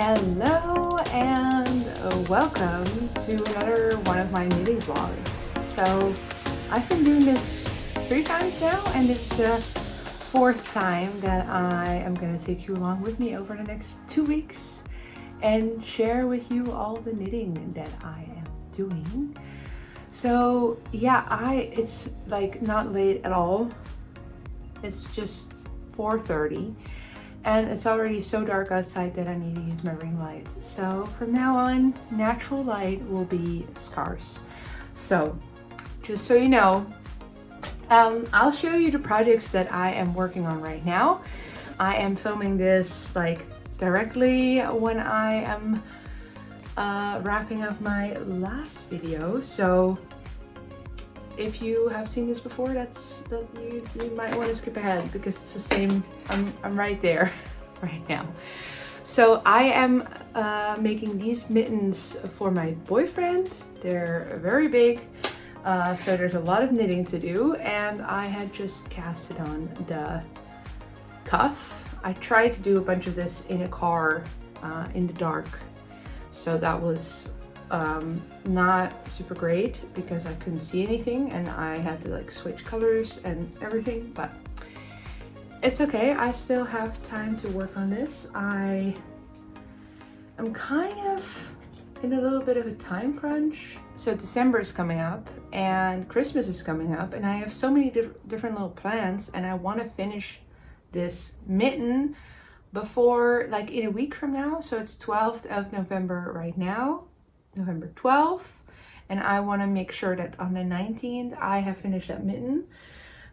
Hello and welcome to another one of my knitting vlogs. So I've been doing this 3 times now, and this is the 4th time that I am going to take you along with me over the next 2 weeks and share with you all the knitting that I am doing. So yeah, it's like not late at all. It's just 4:30. And it's already so dark outside that I need to use my ring lights. So from now on, natural light will be scarce. So just so you know, I'll show you the projects that I am working on right now. I am filming this like directly when I am wrapping up my last video. So if you have seen this before, you might want to skip ahead because it's the same. I'm right there right now. So I am making these mittens for my boyfriend. They're very big, so there's a lot of knitting to do, and I had just casted on the cuff. I tried to do a bunch of this in a car in the dark, so that was not super great because I couldn't see anything and I had to like switch colors and everything, but it's okay. I still have time to work on this. I am kind of in a little bit of a time crunch. So December is coming up and Christmas is coming up, and I have so many different little plans, and I want to finish this mitten before, like, in a week from now. So it's 12th of November right now, November 12th, and I want to make sure that on the 19th I have finished that mitten.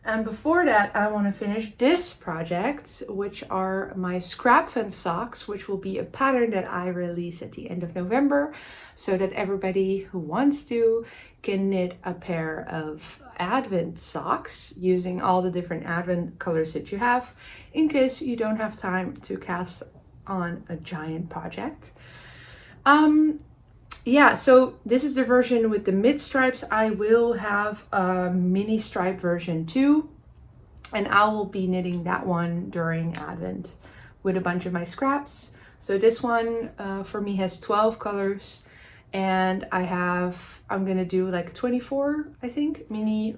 And before that I want to finish this project, which are my scrap fun socks, which will be a pattern that I release at the end of November, so that everybody who wants to can knit a pair of Advent socks using all the different Advent colors that you have, in case you don't have time to cast on a giant project. Yeah, so this is the version with the mid stripes. I will have a mini stripe version too, and I will be knitting that one during Advent with a bunch of my scraps. So this one for me has 12 colors, and I'm gonna do like 24, I think, mini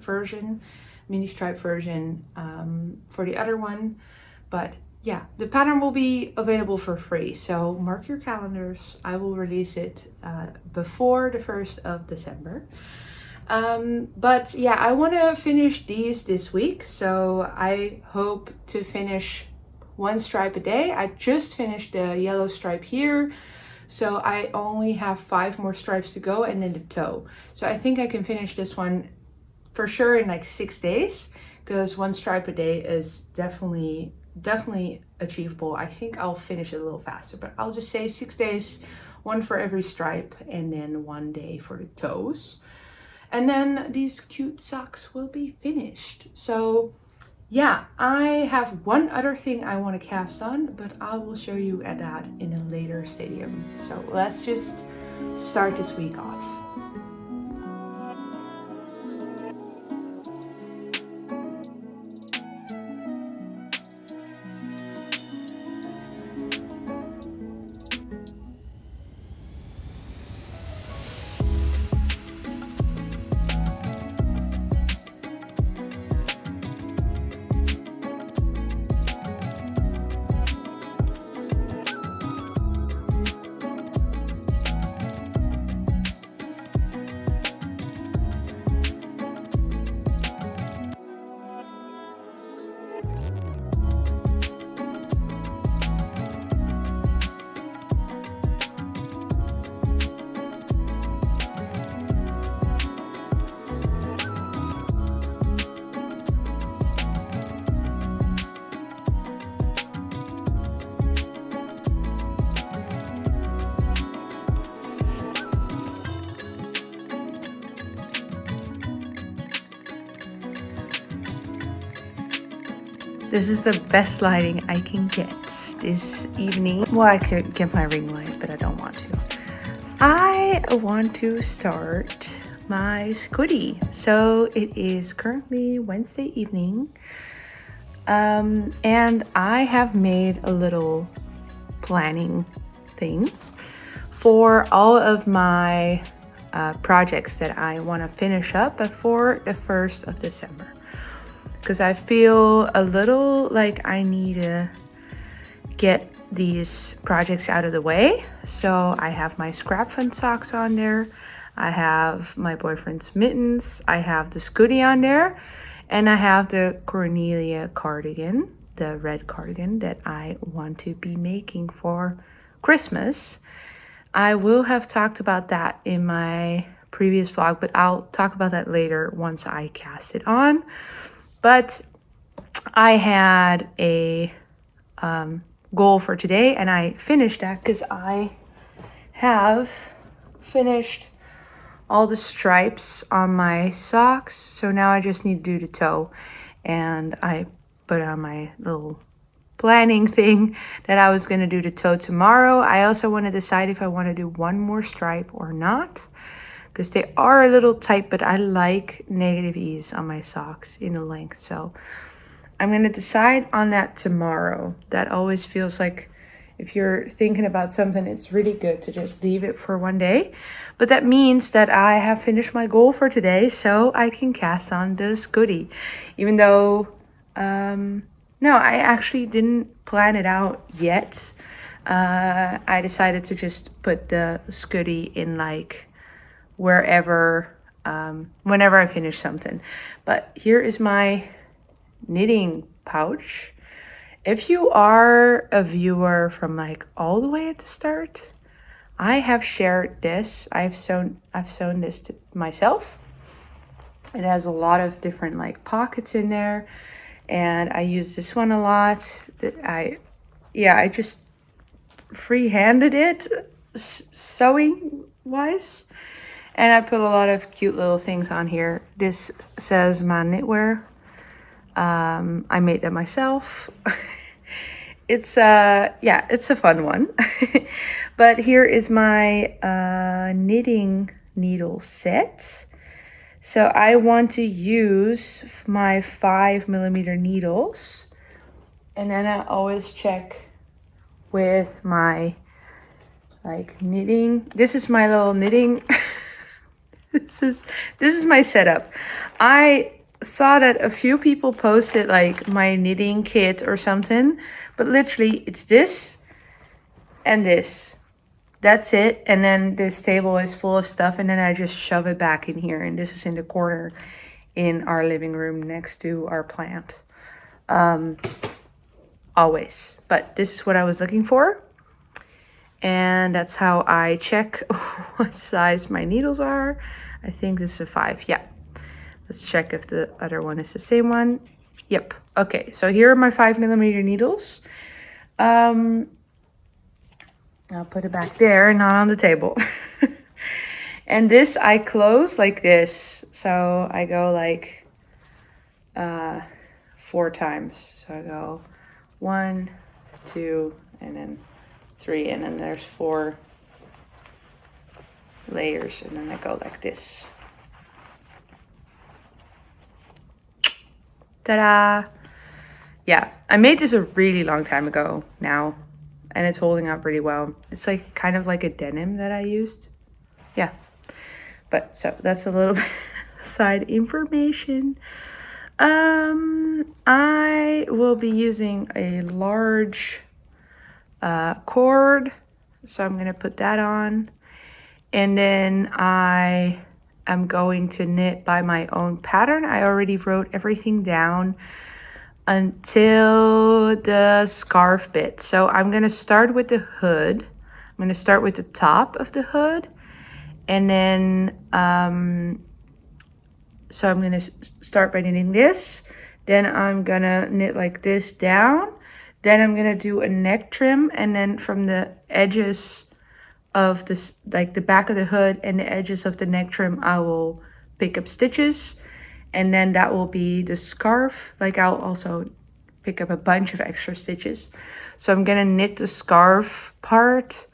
stripe version for the other one. But yeah, the pattern will be available for free, so mark your calendars. I will release it before the 1st of December. But yeah, I want to finish these this week, so I hope to finish 1 stripe a day. I just finished the yellow stripe here, so I only have 5 more stripes to go, and then the toe. So I think I can finish this one for sure in like 6 days, because 1 stripe a day is definitely achievable. I think I'll finish it a little faster, but I'll just say 6 days, 1 for every stripe, and then 1 day for the toes. And then these cute socks will be finished. So yeah, I have one other thing I want to cast on, but I will show you at that in a later stadium. So let's just start this week off. This is the best lighting I can get this evening. Well, I could get my ring light, but I don't want to. I want to start my squiddy. So it is currently Wednesday evening. And I have made a little planning thing for all of my projects that I want to finish up before the 1st of December. Because I feel a little like I need to get these projects out of the way. So I have my scrap fun socks on there. I have my boyfriend's mittens. I have the Scooty on there. And I have the Cornelia cardigan, the red cardigan that I want to be making for Christmas. I will have talked about that in my previous vlog, but I'll talk about that later once I cast it on. But I had a goal for today, and I finished that because I have finished all the stripes on my socks. So now I just need to do the toe, and I put on my little planning thing that I was going to do the toe tomorrow. I also want to decide if I want to do one more stripe or not, because they are a little tight, but I like negative ease on my socks in the length. So I'm going to decide on that tomorrow. That always feels like if you're thinking about something, it's really good to just leave it for one day. But that means that I have finished my goal for today, so I can cast on the Scooty. Even though, no, I actually didn't plan it out yet. I decided to just put the Scooty in like wherever, whenever I finish something. But here is my knitting pouch. If you are a viewer from like all the way at the start, I have shared this. I've sewn this to myself. It has a lot of different like pockets in there, and I use this one a lot. I just free-handed it sewing wise, and I put a lot of cute little things on here. This says maanknitwear. I made that myself. It's a fun one. But here is my knitting needle set. So I want to use my 5mm needles, and then I always check with my like knitting. This is my little knitting. This is my setup. I saw that a few people posted like my knitting kit or something, but literally it's this and this. That's it. And then this table is full of stuff, and then I just shove it back in here, and this is in the corner in our living room next to our plant. Always. But this is what I was looking for, and that's how I check what size my needles are. I think this is a 5. Yeah. Let's check if the other one is the same one. Yep. Okay, so here are my 5mm needles. I'll put it back there, not on the table. And this I close like this. So I go like 4 times. So I go 1, 2, and then 3, and then there's 4 layers, and then I go like this. Ta-da! Yeah, I made this a really long time ago now, and it's holding up really well. It's like kind of like a denim that I used. Yeah, but so that's a little bit side information. I will be using a large cord, so I'm gonna put that on, and then I am going to knit by my own pattern. I already wrote everything down until the scarf bit. So I'm gonna start with the hood. I'm gonna start with the top of the hood, and then so I'm gonna start by knitting this, then I'm gonna knit like this down, then I'm gonna do a neck trim, and then from the edges of this, like the back of the hood and the edges of the neck trim, I will pick up stitches, and then that will be the scarf. Like I'll also pick up a bunch of extra stitches. So I'm gonna knit the scarf part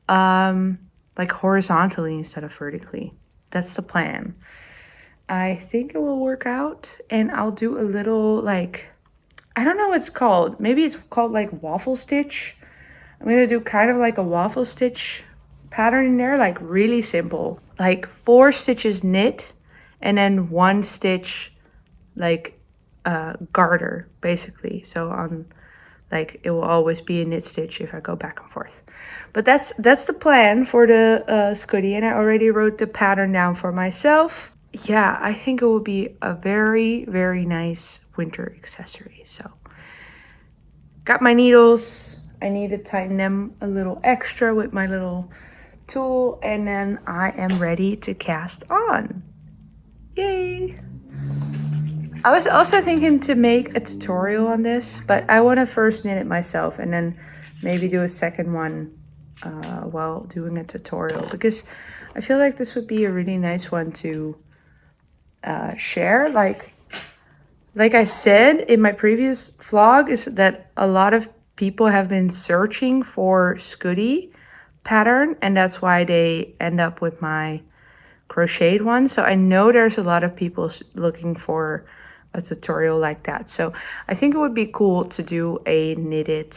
like horizontally instead of vertically. That's the plan. I think it will work out, and I'll do a little like, I don't know what it's called. Maybe it's called like waffle stitch. I'm gonna do kind of like a waffle stitch pattern in there, like really simple, like 4 stitches knit and then 1 stitch like garter basically. So on like it will always be a knit stitch if I go back and forth. But that's the plan for the Scuddy, and I already wrote the pattern down for myself. Yeah, I think it will be a very, very nice winter accessory. So got my needles. I need to tighten them a little extra with my little tool, and then I am ready to cast on. Yay! I was also thinking to make a tutorial on this, but I want to first knit it myself and then maybe do a second one while doing a tutorial, because I feel like this would be a really nice one to share. Like I said in my previous vlog, is that a lot of people have been searching for Scuddy pattern, and that's why they end up with my crocheted one. So I know there's a lot of people looking for a tutorial like that. So I think it would be cool to do a knitted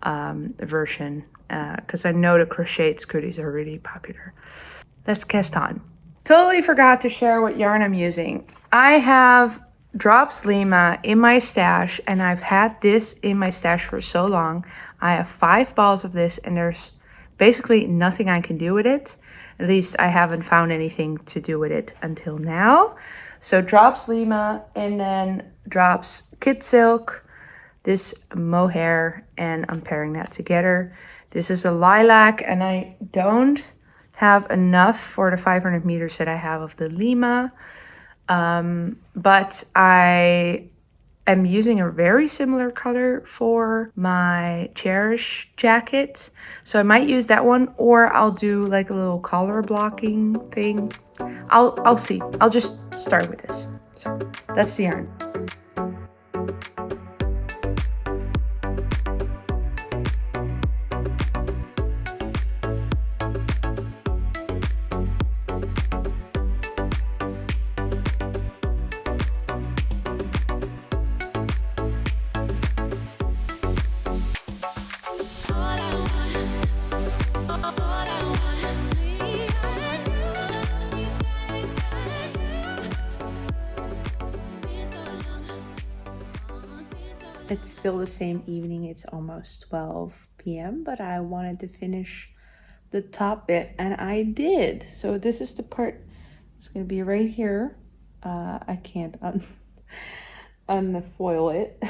version, because I know the crocheted Scuddies are really popular. Let's cast on. Totally forgot to share what yarn I'm using. I have Drops Lima in my stash, and I've had this in my stash for so long. I have 5 balls of this, and there's basically nothing I can do with it. At least I haven't found anything to do with it until now. So Drops Lima, and then Drops Kid Silk, this mohair, and I'm pairing that together. This is a lilac, and I don't have enough for the 500 meters that I have of the Lima. But I am using a very similar color for my Cherish jacket. So I might use that one, or I'll do like a little color blocking thing. I'll see. I'll just start with this. So that's the yarn. It's still the same evening. It's almost 12 p.m. but I wanted to finish the top bit, and I did. So this is the part that's going to be right here. I can't unfoil it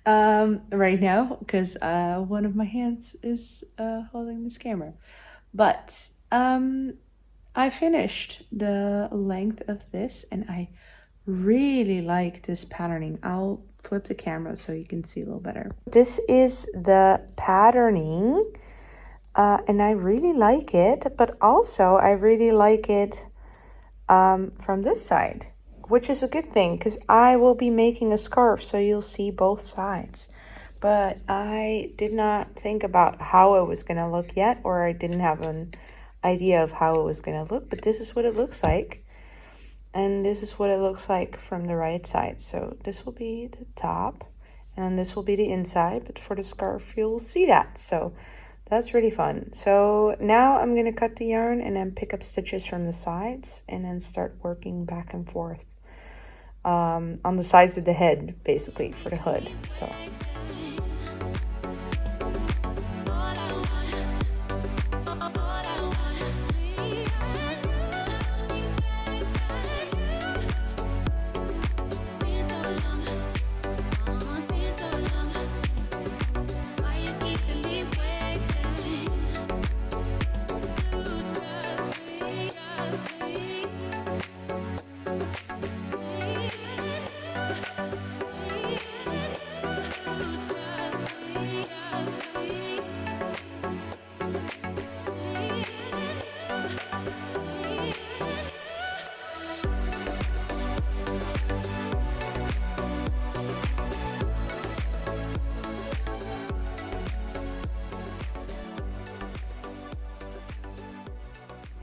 right now because one of my hands is holding this camera. But I finished the length of this, and I really like this patterning. I'll flip the camera so you can see a little better. This is the patterning, and I really like it, but also I really like it from this side, which is a good thing because I will be making a scarf, so you'll see both sides. But I did not think about how it was going to look yet, or I didn't have an idea of how it was going to look, but this is what it looks like. And this is what it looks like from the right side. So this will be the top, and this will be the inside, but for the scarf you'll see that. So that's really fun. So now I'm gonna cut the yarn and then pick up stitches from the sides and then start working back and forth on the sides of the head, basically, for the hood. So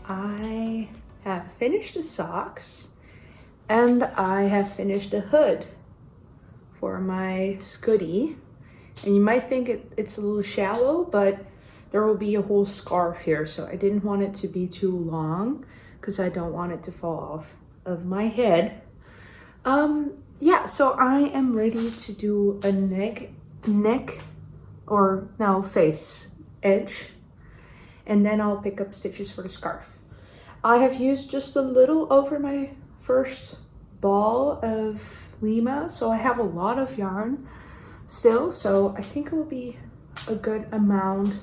I have finished the socks, and I have finished the hood for my Scuddy, And you might think it's a little shallow, but there will be a whole scarf here. So I didn't want it to be too long because I don't want it to fall off of my head. Yeah, so I am ready to do a face edge, and then I'll pick up stitches for the scarf. I have used just a little over my first ball of Lima, so I have a lot of yarn still, so I think it will be a good amount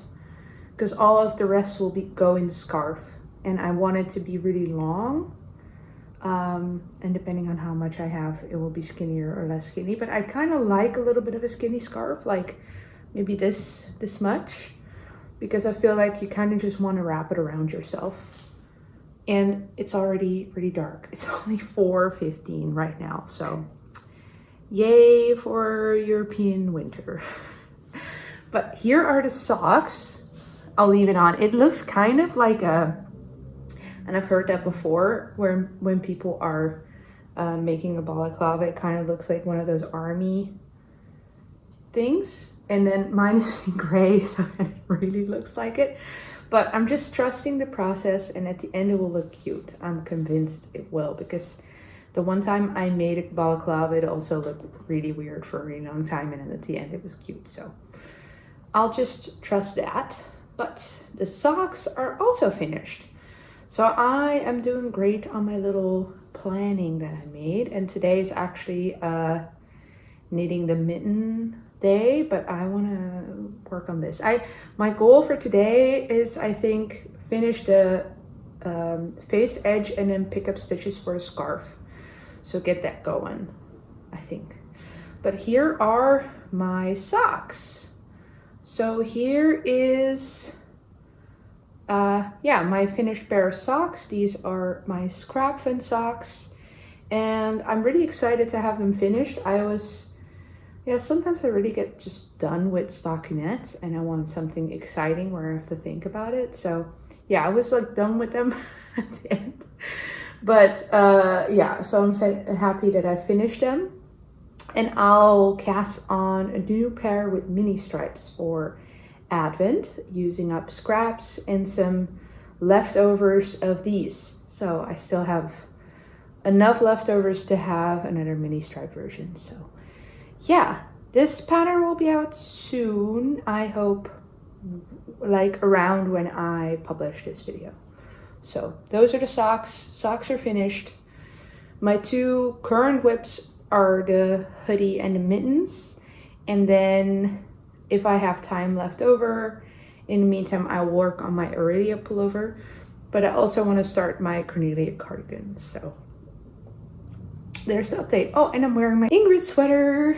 because all of the rest will go in the scarf, and I want it to be really long. And depending on how much I have, it will be skinnier or less skinny, but I kind of like a little bit of a skinny scarf, like maybe this much, because I feel like you kind of just want to wrap it around yourself. And it's already pretty dark. It's only 4:15 right now, so yay for European winter. But here are the socks. I'll leave it on. It looks kind of like and I've heard that before, where when people are making a balaclava, it kind of looks like one of those army things. And then mine is in gray, so it really looks like it. But I'm just trusting the process, and at the end it will look cute. I'm convinced it will, because the one time I made a balaclava, it also looked really weird for a really long time, and then at the end it was cute. So I'll just trust that. But the socks are also finished. So I am doing great on my little planning that I made. And today is actually knitting the mitten day, but I want to work on this. My goal for today is, I think, finish the face edge and then pick up stitches for a scarf. So get that going, I think. But here are my socks. So here is my finished pair of socks. These are my scrap fin socks, and I'm really excited to have them finished. Sometimes I really get just done with stockinette and I want something exciting where I have to think about it. So yeah, I was like done with them at the end. But so I'm happy that I finished them, and I'll cast on a new pair with mini stripes for Advent, using up scraps and some leftovers of these. So I still have enough leftovers to have another mini stripe version. So yeah, this pattern will be out soon, I hope, like around when I publish this video. So those are the socks. Socks are finished. My two current whips are the hoodie and the mittens, and then if I have time left over, in the meantime, I'll work on my Aurelia pullover, but I also want to start my Cornelia cardigan. So there's the update. Oh, and I'm wearing my Ingrid sweater.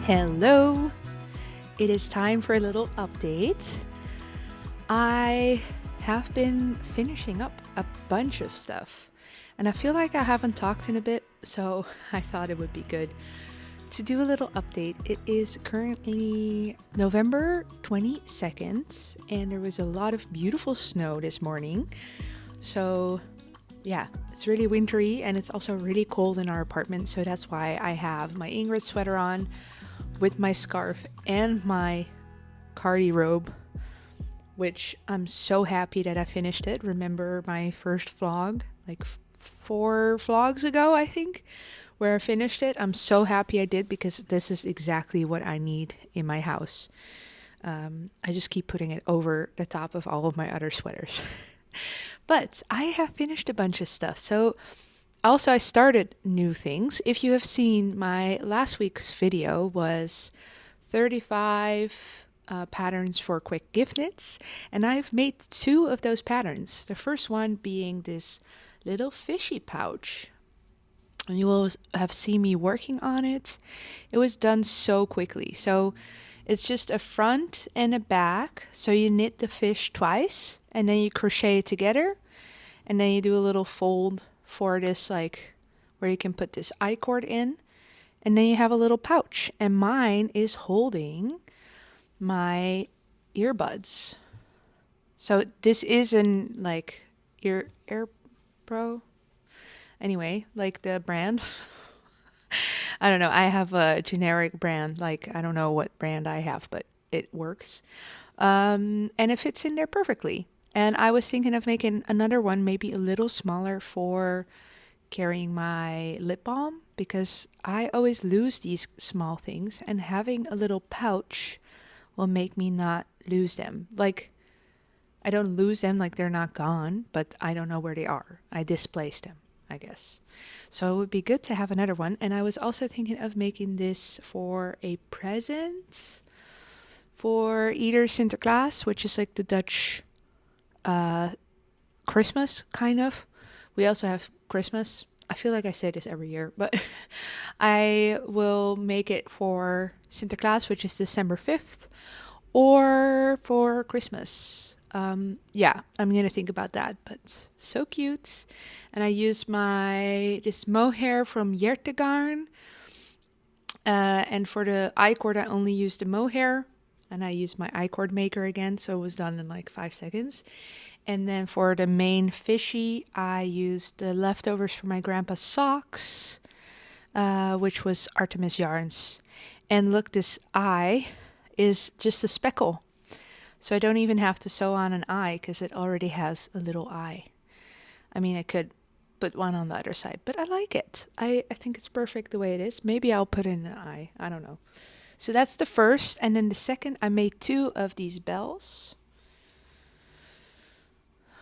Hello! It is time for a little update. I have been finishing up a bunch of stuff, and I feel like I haven't talked in a bit, so I thought it would be good to do a little update. It is currently November 22nd, and there was a lot of beautiful snow this morning. So yeah, it's really wintry, and it's also really cold in our apartment, so that's why I have my Ingrid sweater on with my scarf and my cardi robe, which I'm so happy that I finished it. Remember my first vlog, like 4 vlogs ago, I think, where I finished it? I'm so happy I did, because this is exactly what I need in my house. I just keep putting it over the top of all of my other sweaters. But I have finished a bunch of stuff. So also I started new things. If you have seen, my last week's video was 35 patterns for quick gift knits, and I've made 2 of those patterns. The first one being this little fishy pouch, and you will have seen me working on it. It was done so quickly. So it's just a front and a back. So you knit the fish twice, and then you crochet it together, and then you do a little fold for this, like where you can put this I-cord in, and then you have a little pouch. And mine is holding my earbuds. So this isn't like Air Pro. Anyway, like the brand. I don't know. I have a generic brand. Like, I don't know what brand I have, but it works. And it fits in there perfectly. And I was thinking of making another one, maybe a little smaller, for carrying my lip balm, because I always lose these small things, and having a little pouch will make me not lose them. Like, I don't lose them, like they're not gone, but I don't know where they are. I displaced them, I guess. So it would be good to have another one. And I was also thinking of making this for a present for either Sinterklaas, which is like the Dutch Christmas, kind of. We also have Christmas. I feel like I say this every year, but I will make it for Sinterklaas, which is December 5th, or for Christmas. Yeah, I'm gonna think about that, but so cute. And I use this mohair from Jertegarn, and for the I-cord I only used the mohair, and I used my I-cord maker again, so it was done in like 5 seconds. And then for the main fishy, I used the leftovers from my grandpa's socks, which was Artemis yarns. And look, this eye is just a speckle. So I don't even have to sew on an eye, because it already has a little eye. I mean, I could put one on the other side, but I like it. I think it's perfect the way it is. Maybe I'll put in an eye. I don't know. So that's the first. And then the second, I made 2 of these bells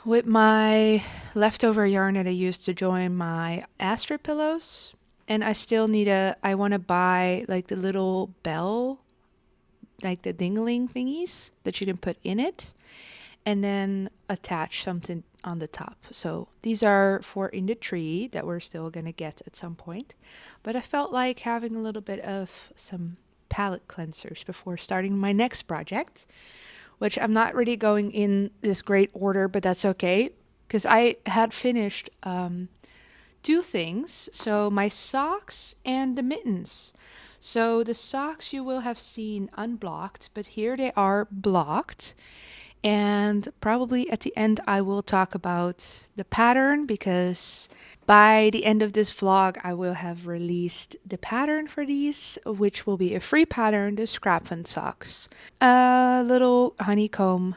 with my leftover yarn that I used to join my Astra pillows. And I still need I want to buy like the little bell, like the dingling thingies that you can put in it, and then attach something on the top. So these are for in the tree that we're still gonna get at some point. But I felt like having a little bit of some palette cleansers before starting my next project, which I'm not really going in this great order, but that's okay, because I had finished 2 things. So my socks and the mittens. So the socks you will have seen unblocked, but here they are blocked. And probably at the end I will talk about the pattern, because by the end of this vlog I will have released the pattern for these, which will be a free pattern, the Scrapfun socks. A little honeycomb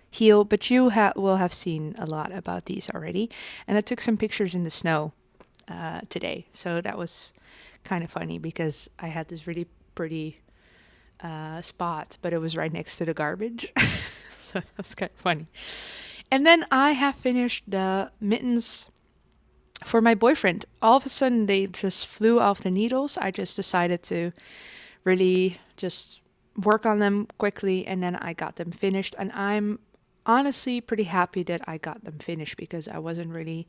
heel, but you will have seen a lot about these already. And I took some pictures in the snow today, so that was kind of funny, because I had this really pretty spot, but it was right next to the garbage. So that was kind of funny. And then I have finished the mittens for my boyfriend. All of a sudden they just flew off the needles. I just decided to really just work on them quickly, and then I got them finished. And I'm honestly pretty happy that I got them finished, because I wasn't really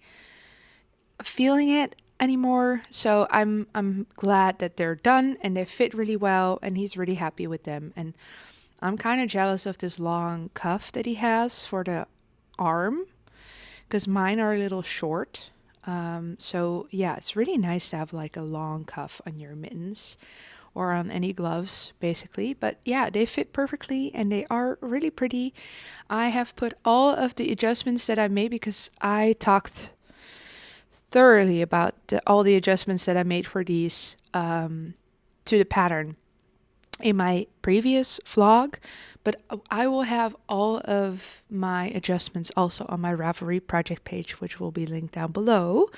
feeling it anymore. So I'm glad that they're done and they fit really well and he's really happy with them. And I'm kind of jealous of this long cuff that he has for the arm because mine are a little short. So yeah, it's really nice to have like a long cuff on your mittens or on any gloves, basically. But yeah, they fit perfectly and they are really pretty. I have put all of the adjustments that I made because I talked thoroughly about all the adjustments that I made for these to the pattern in my previous vlog, but I will have all of my adjustments also on my Ravelry project page, which will be linked down below.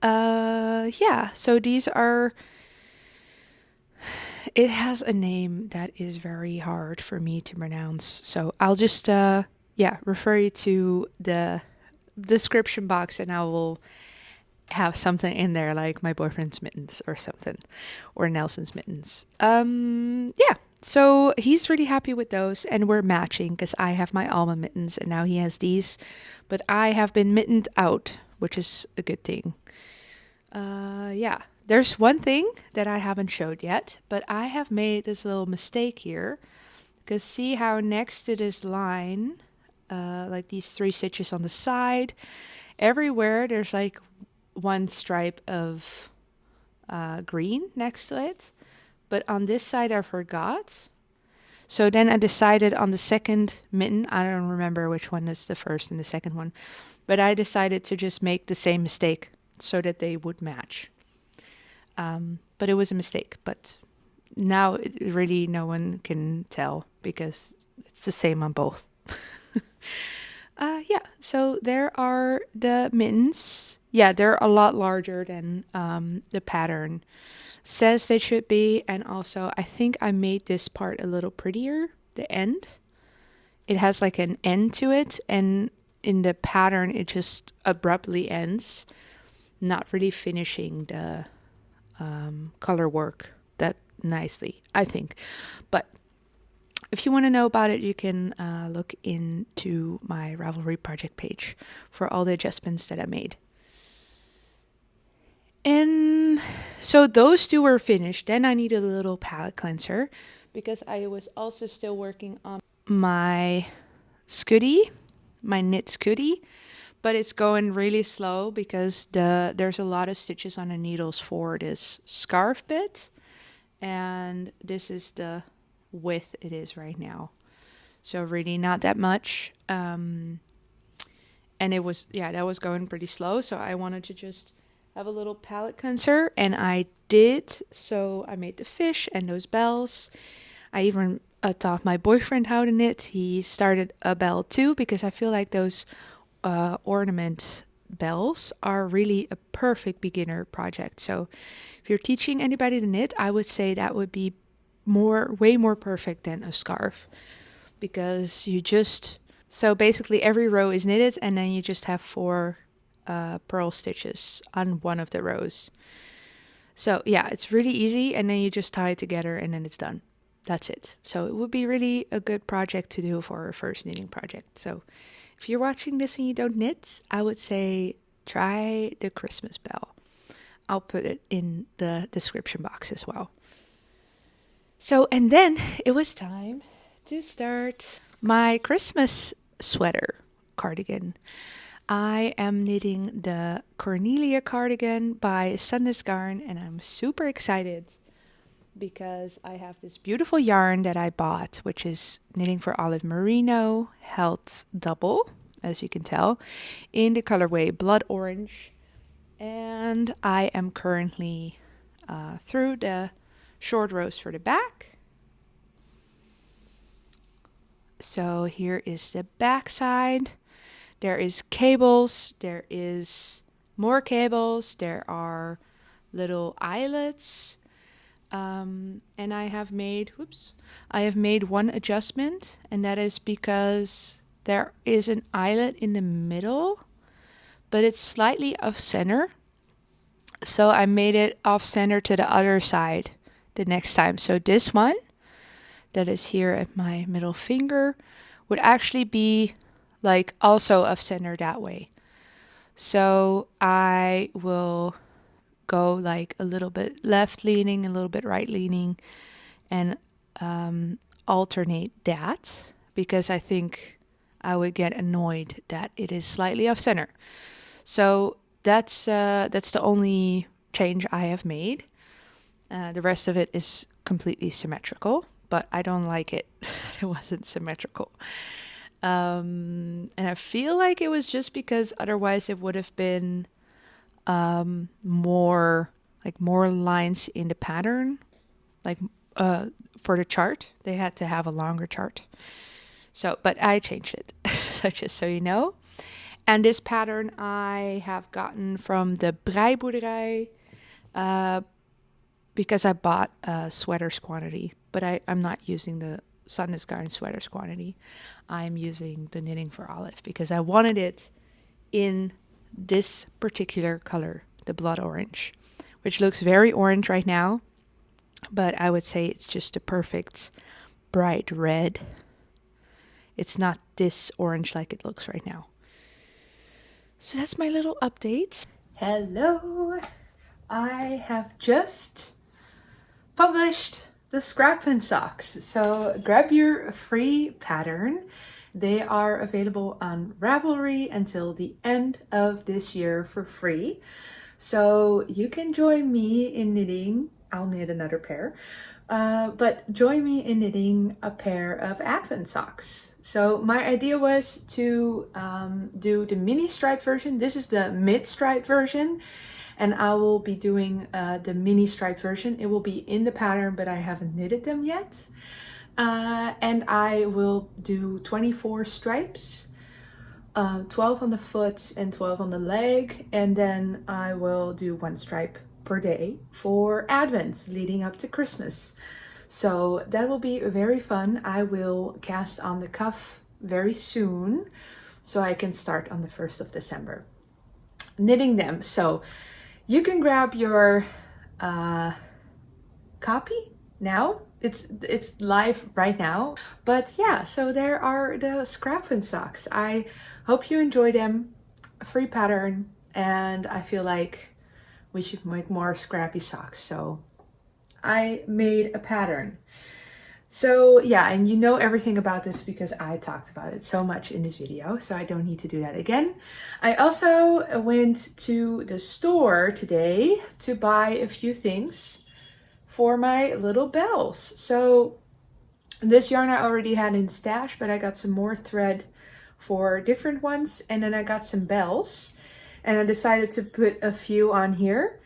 Yeah, so these are, it has a name that is very hard for me to pronounce, so I'll just, yeah, refer you to the description box and I will have something in there like my boyfriend's mittens or something, or Nelson's mittens. Yeah. So he's really happy with those, and we're matching because I have my almond mittens and now he has these, but I have been mittened out, which is a good thing. Yeah. There's one thing that I haven't showed yet, but I have made this little mistake here because see how next to this line, like these 3 stitches on the side, everywhere there's like one stripe of green next to it, but on this side I forgot. So then I decided on the second mitten, I don't remember which one is the first and the second one, but I decided to just make the same mistake so that they would match. But it was a mistake, but now it really no one can tell because it's the same on both. Yeah, so there are the mittens. Yeah, they're a lot larger than the pattern says they should be. And also, I think I made this part a little prettier, the end. It has like an end to it, and in the pattern, it just abruptly ends, not really finishing the color work that nicely, I think. But if you want to know about it, you can look into my Ravelry project page for all the adjustments that I made. And so those two were finished. Then I needed a little palette cleanser because I was also still working on my scooty, my knit scooty, but it's going really slow because there's a lot of stitches on the needles for this scarf bit, and this is the width it is right now. So really not that much. And it was, yeah, that was going pretty slow. So I wanted to just have a little palette cleanser, and I did. So I made the fish and those bells. I even taught my boyfriend how to knit. He started a bell too because I feel like those ornament bells are really a perfect beginner project. So if you're teaching anybody to knit, I would say that would be way more perfect than a scarf, because you just, so basically every row is knitted and then you just have 4 purl stitches on one of the rows. So yeah, it's really easy, and then you just tie it together and then it's done. That's it. So it would be really a good project to do for a first knitting project. So if you're watching this and you don't knit, I would say try the Christmas bell. I'll put it in the description box as well. So, and then it was time to start my Christmas sweater cardigan. I am knitting the Cornelia cardigan by Sandnes Garn, and I'm super excited because I have this beautiful yarn that I bought, which is Knitting for Olive Merino held double, as you can tell, in the colorway Blood Orange. And I am currently through the short rows for the back. So here is the back side. There is cables, there is more cables, there are little eyelets. And I have made one adjustment, and that is because there is an eyelet in the middle, but it's slightly off center. So I made it off center to the other side the next time. So this one that is here at my middle finger would actually be like also off center that way. So I will go like a little bit left leaning, a little bit right leaning, and alternate that, because I think I would get annoyed that it is slightly off center. So that's the only change I have made. The rest of it is completely symmetrical, but I don't like it. It wasn't symmetrical. And I feel like it was just because otherwise it would have been more lines in the pattern, like for the chart. They had to have a longer chart. So, but I changed it, so just so you know. And this pattern I have gotten from the Breiboerderij because I bought a sweaters quantity, but I'm not using the Sandnesgarn sweaters quantity. I'm using the Knitting for Olive because I wanted it in this particular color, the blood orange, which looks very orange right now, but I would say it's just a perfect bright red. It's not this orange like it looks right now. So that's my little update. Hello! I have just published the scrapfin socks. So grab your free pattern. They are available on Ravelry until the end of this year for free. So you can join me in knitting. I'll knit another pair. But join me in knitting a pair of Advent socks. So my idea was to do the mini stripe version. This is the mid stripe version, and I will be doing the mini stripe version. It will be in the pattern, but I haven't knitted them yet. And I will do 24 stripes, 12 on the foot and 12 on the leg, and then I will do 1 stripe per day for Advent leading up to Christmas. So that will be very fun. I will cast on the cuff very soon so I can start on the 1st of December knitting them. So you can grab your copy now. It's live right now. But yeah, so there are the scrapfin socks. I hope you enjoy them. A free pattern, and I feel like we should make more scrappy socks. So I made a pattern. So yeah, and you know everything about this because I talked about it so much in this video, so I don't need to do that again. I also went to the store today to buy a few things for my little bells. So this yarn I already had in stash, but I got some more thread for different ones, and then I got some bells, and I decided to put a few on here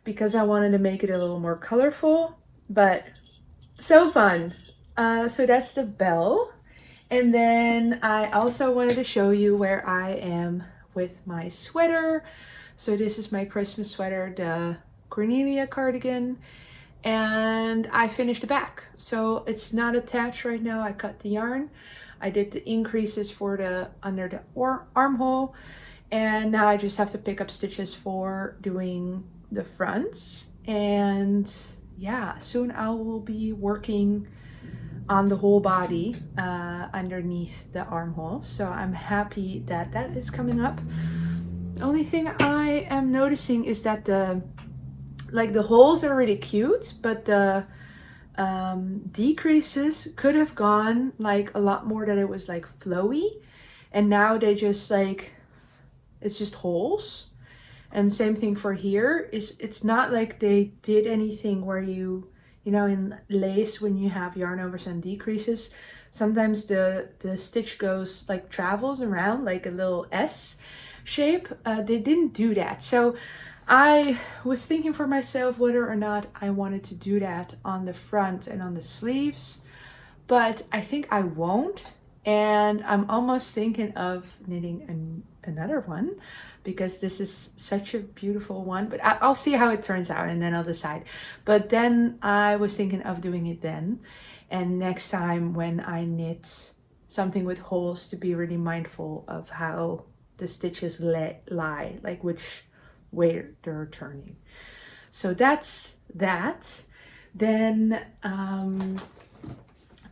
because I wanted to make it a little more colorful, but so fun. So that's the bell. And then I also wanted to show you where I am with my sweater. So this is my Christmas sweater, the Cornelia cardigan, and I finished the back. So it's not attached right now. I cut the yarn. I did the increases for the under the armhole, and now I just have to pick up stitches for doing the fronts. And yeah, soon I will be working on the whole body underneath the armhole. So I'm happy that that is coming up. The only thing I am noticing is that the holes are really cute, but the decreases could have gone like a lot more, that it was like flowy, and now they just like, it's just holes. And same thing for here, is it's not like they did anything where you know, in lace, when you have yarn overs and decreases, sometimes the stitch goes like, travels around like a little S shape. They didn't do that. So I was thinking for myself whether or not I wanted to do that on the front and on the sleeves, but I think I won't. And I'm almost thinking of knitting another one, because this is such a beautiful one, but I'll see how it turns out and then I'll decide. But then I was thinking of doing it then, and next time when I knit something with holes, to be really mindful of how the stitches lie, like which way they're turning. So that's that. Then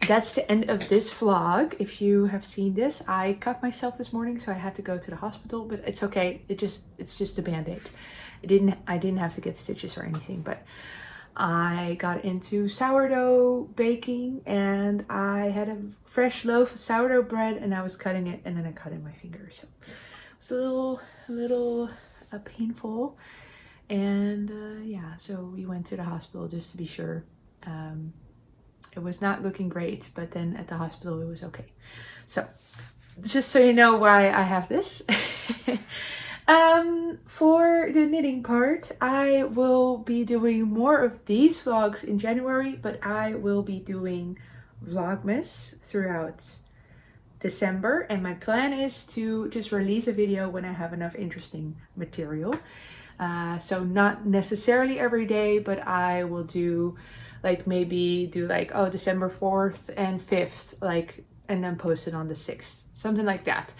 that's the end of this vlog. If you have seen this, I cut myself this morning, so I had to go to the hospital, but it's okay. It's just a band-aid. I didn't have to get stitches or anything, but I got into sourdough baking, and I had a fresh loaf of sourdough bread, and I was cutting it, and then I cut in my finger. So it was a little painful. And yeah, so we went to the hospital just to be sure. It was not looking great, but then at the hospital it was okay. So just so you know why I have this. For the knitting part, I will be doing more of these vlogs in January, but I will be doing Vlogmas throughout December, and my plan is to just release a video when I have enough interesting material. So not necessarily every day, but I will do like maybe do like, oh, December 4th and 5th, like, and then post it on the 6th, something like that.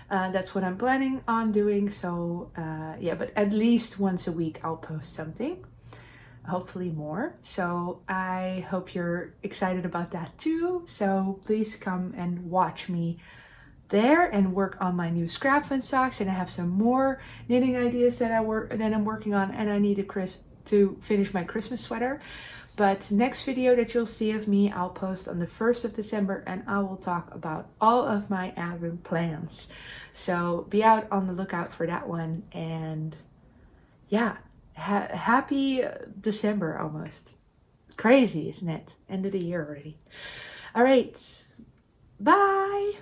That's what I'm planning on doing. So yeah, but at least once a week I'll post something, hopefully more. So I hope you're excited about that too. So please come and watch me there and work on my new scrapfin socks. And I have some more knitting ideas that I'm working on, and I need to finish my Christmas sweater. But next video that you'll see of me, I'll post on the 1st of December, and I will talk about all of my advent plans. So be out on the lookout for that one. And yeah, happy December almost. Crazy, isn't it? End of the year already. All right, bye.